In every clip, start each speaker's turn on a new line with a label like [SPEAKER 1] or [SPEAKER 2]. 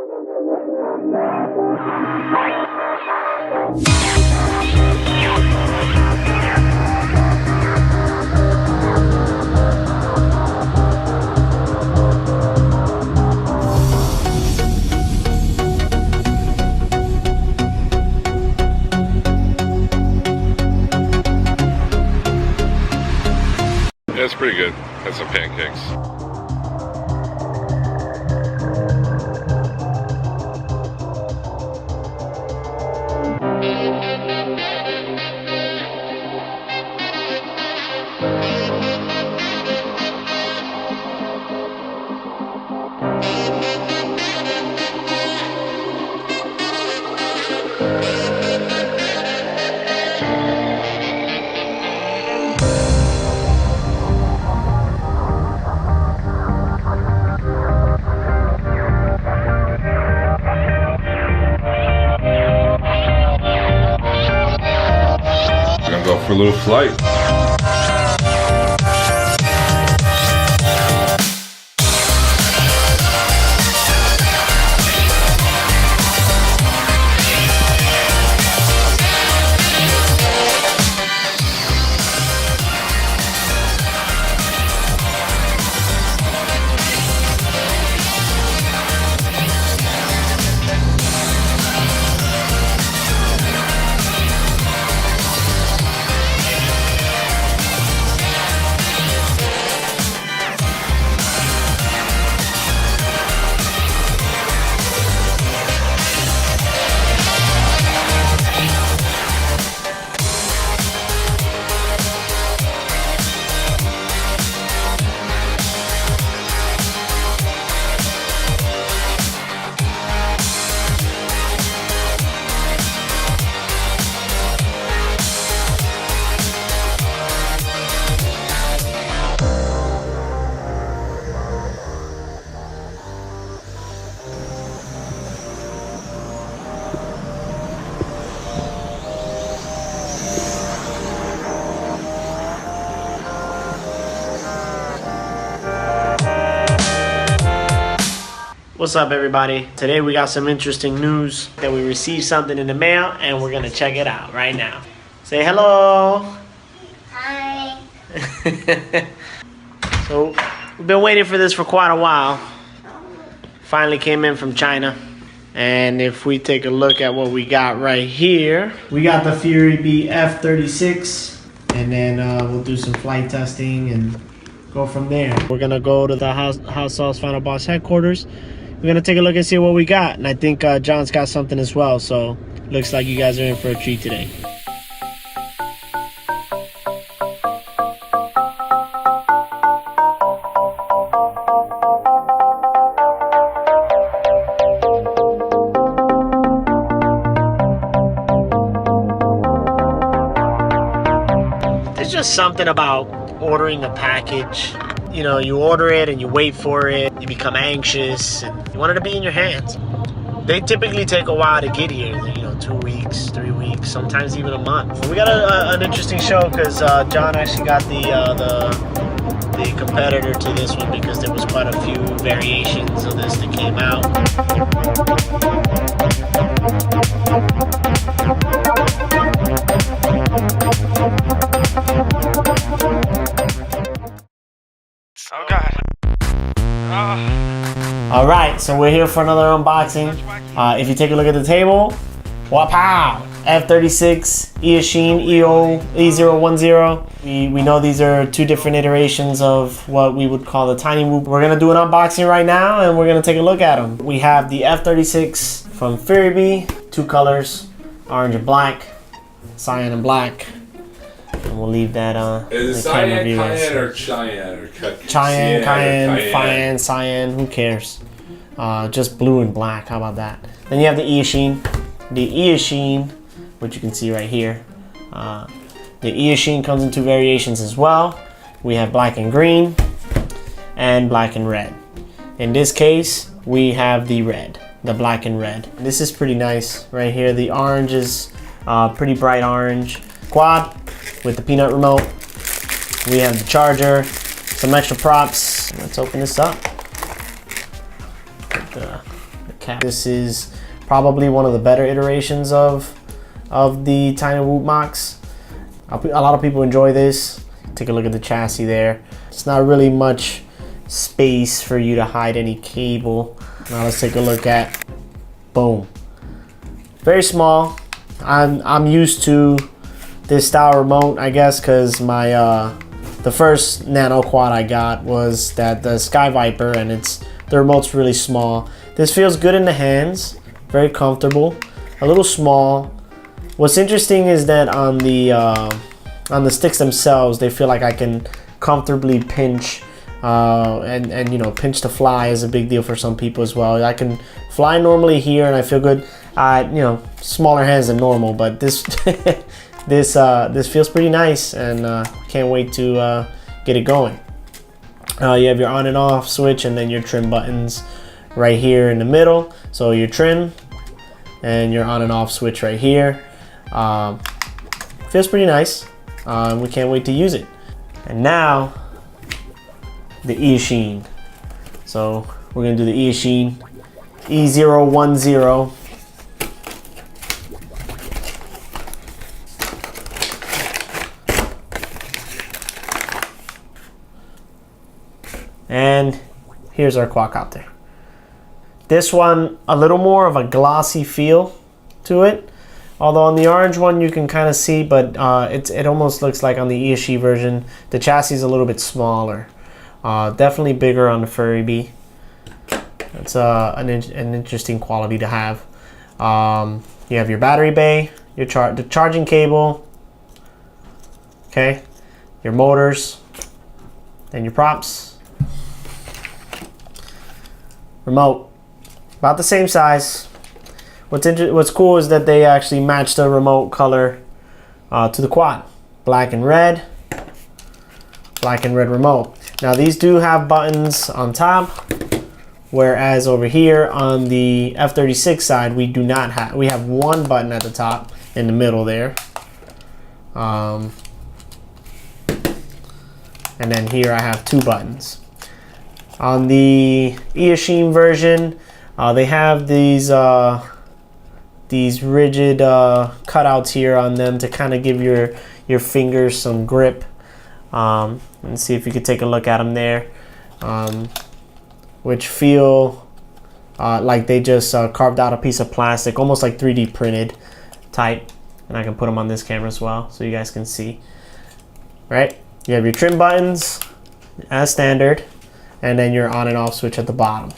[SPEAKER 1] Yeah, it's pretty good. Had some pancakes. We're gonna go for a little flight.
[SPEAKER 2] What's up, everybody? Today we got some interesting news that we received something in the mail and we're gonna check it out right now. Say hello.
[SPEAKER 3] Hi.
[SPEAKER 2] So we've been waiting for this for quite a while. Finally came in from China. And if we take a look at what we got right here, we got the Fury B F-36, and then we'll do some flight testing and go from there. We're gonna go to the Hot Sauce Final Boss headquarters. We're gonna take a look and see what we got, and I think John's got something as well, so looks like you guys are in for a treat today. There's just something about ordering a package. You know, you order it and you wait for it, you become anxious, and you want it to be in your hands. They typically take a while to get here, 2 weeks, 3 weeks, sometimes even a month. We got an interesting show because John actually got the competitor to this one because there was quite a few variations of this that came out.
[SPEAKER 4] Oh God. Oh.
[SPEAKER 2] All right, so we're here for another unboxing. If you take a look at the table, wapow! F-36, Eachine E010. We know these are two different iterations of what we would call the Tiny Whoop. We're gonna do an unboxing right now and we're gonna take a look at them. We have the F-36 from Fury B, two colors, orange and black, cyan and black. And we'll leave that
[SPEAKER 1] Is it cyan, cayenne, or Cheyenne? Or
[SPEAKER 2] Cheyenne, cayenne, cyan, who cares? Just blue and black, how about that? Then you have the Eachine. The Eachine, which you can see right here. The Eachine comes in two variations as well. We have black and green, and black and red. In this case, we have the red, the black and red. This is pretty nice right here. The orange is pretty bright orange. Quad with the peanut remote. We have the charger, some extra props. Let's open this up. Put the cap. This is probably one of the better iterations of the Tiny Whoop Mox. A lot of people enjoy this. Take a look at the chassis there. It's not really much space for you to hide any cable. Now let's take a look at, boom. Very small. I'm used to this style remote, I guess, because my the first Nano Quad I got was the Sky Viper, and the remote's really small. This feels good in the hands, very comfortable, a little small. What's interesting is that on the sticks themselves, they feel like I can comfortably pinch, and you know, pinch to fly is a big deal for some people as well. I can fly normally here, and I feel good. You know, smaller hands than normal, but this this feels pretty nice, and can't wait to get it going. You have your on and off switch, and then your trim buttons right here in the middle. So your trim and your on and off switch right here. Feels pretty nice. We can't wait to use it. And now the Eachine. So we're gonna do the Eachine E010. And here's our quadcopter. This one, a little more of a glossy feel to it. Although on the orange one you can kind of see, but it almost looks like on the Eachine version, the chassis is a little bit smaller. Definitely bigger on the Furry Bee. It's an interesting quality to have. You have your battery bay, the charging cable, okay, your motors, and your props. Remote, about the same size. What's cool is that they actually match the remote color to the quad. Black and red remote. Now these do have buttons on top, whereas over here on the F36 side we do not have. We have one button at the top in the middle there. And then here I have two buttons. On the Eachine version, they have these rigid cutouts here on them to kind of give your fingers some grip. And see if you could take a look at them there, which feel like they just carved out a piece of plastic, almost like 3D printed type. And I can put them on this camera as well so you guys can see. Right? You have your trim buttons as standard, and then your on and off switch at the bottom.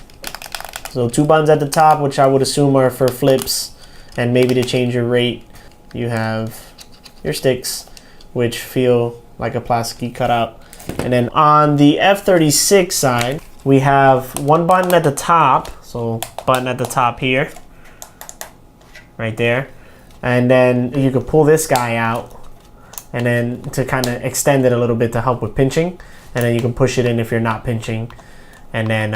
[SPEAKER 2] So two buttons at the top, which I would assume are for flips and maybe to change your rate. You have your sticks, which feel like a plasticky cutout. And then on the F36 side, we have one button at the top. So button at the top here, right there. And then you could pull this guy out, and then to kind of extend it a little bit to help with pinching. And then you can push it in if you're not pinching, and then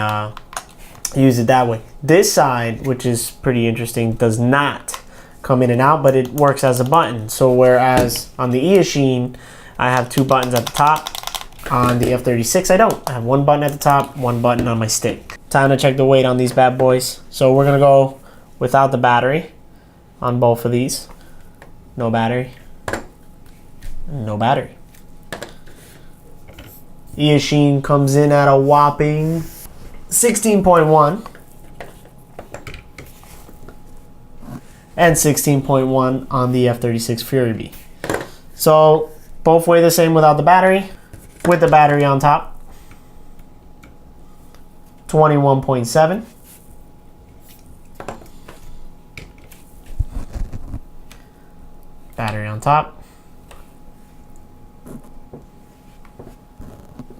[SPEAKER 2] use it that way. This side, which is pretty interesting, does not come in and out, but it works as a button. So whereas on the Eachine, I have two buttons at the top, on the F36 I don't. I have one button at the top, one button on my stick. Time to check the weight on these bad boys. So we're gonna go without the battery on both of these. No battery. No battery. Eachine comes in at a whopping 16.1 and 16.1 on the F36 Fury Bee. So both weigh the same without the battery. With the battery on top, 21.7. Battery on top,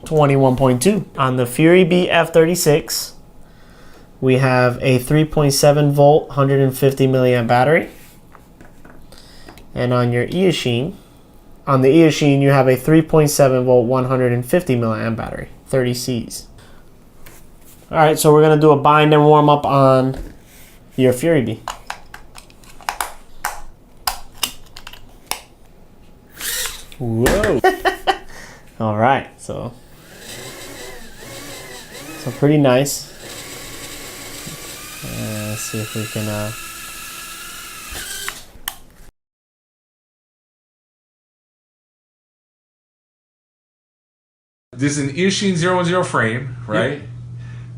[SPEAKER 2] 21.2. On the Fury Bee F36, we have a 3.7 volt, 150 milliamp battery. And on your Eachine, on the Eachine, you have a 3.7 volt, 150 milliamp battery, 30 Cs. All right, so we're gonna do a bind and warm up on your Fury Bee. Whoa. All right, so pretty nice. Let's see if we can.
[SPEAKER 5] This is an Eachine 010 frame, right?
[SPEAKER 6] Yep.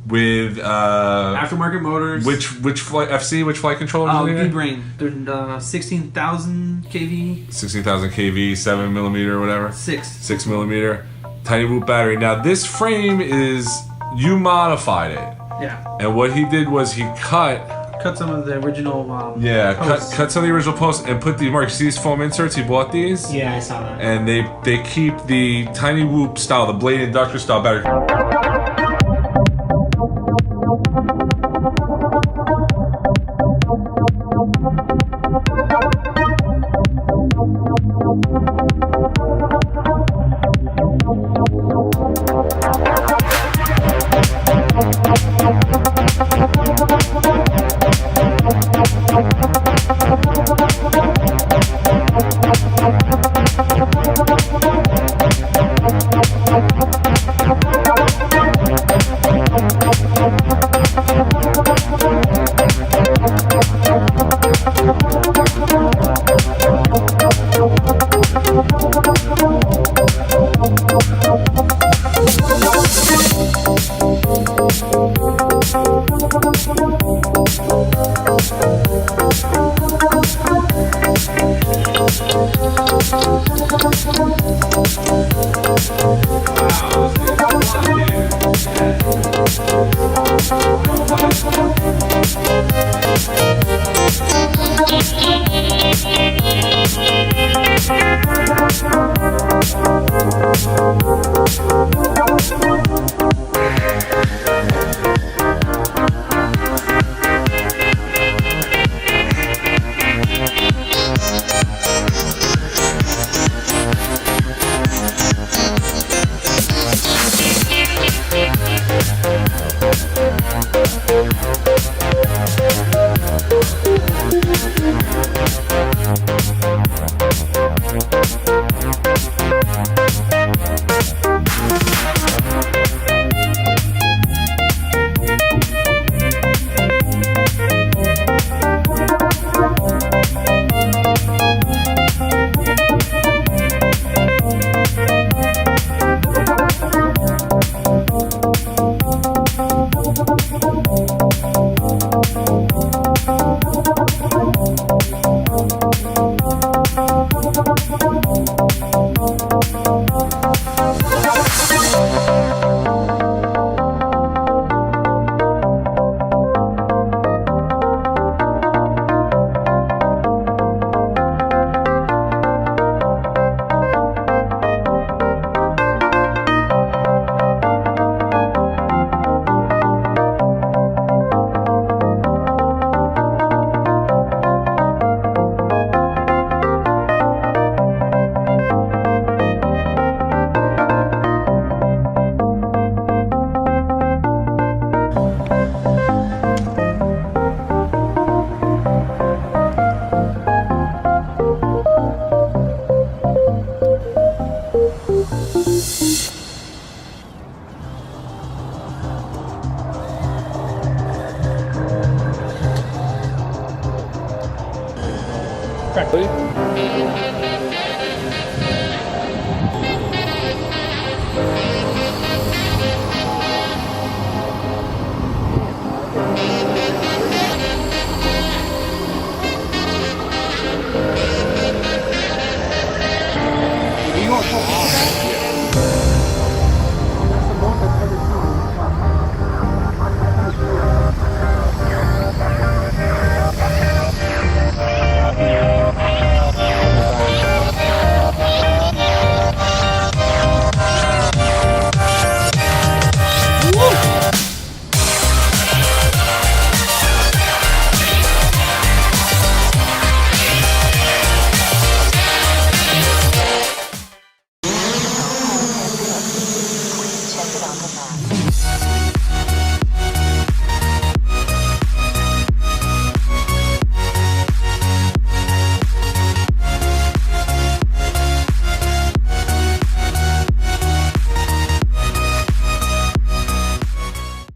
[SPEAKER 5] With
[SPEAKER 6] Aftermarket motors.
[SPEAKER 5] which flight FC? Which flight controller?
[SPEAKER 6] V-Brain. They're 16,000 kV.
[SPEAKER 5] 60,000 kV, 7mm or whatever.
[SPEAKER 6] 6
[SPEAKER 5] Tiny whoop battery. Now this frame is, you modified it,
[SPEAKER 6] Yeah.
[SPEAKER 5] and what he did was he cut
[SPEAKER 6] Cut some of the original. Posts.
[SPEAKER 5] cut some of the original posts and put the marks. See these foam inserts? He bought these.
[SPEAKER 2] Yeah, I saw that.
[SPEAKER 5] And they keep the tiny whoop style, the blade inductor style battery.
[SPEAKER 1] Correctly.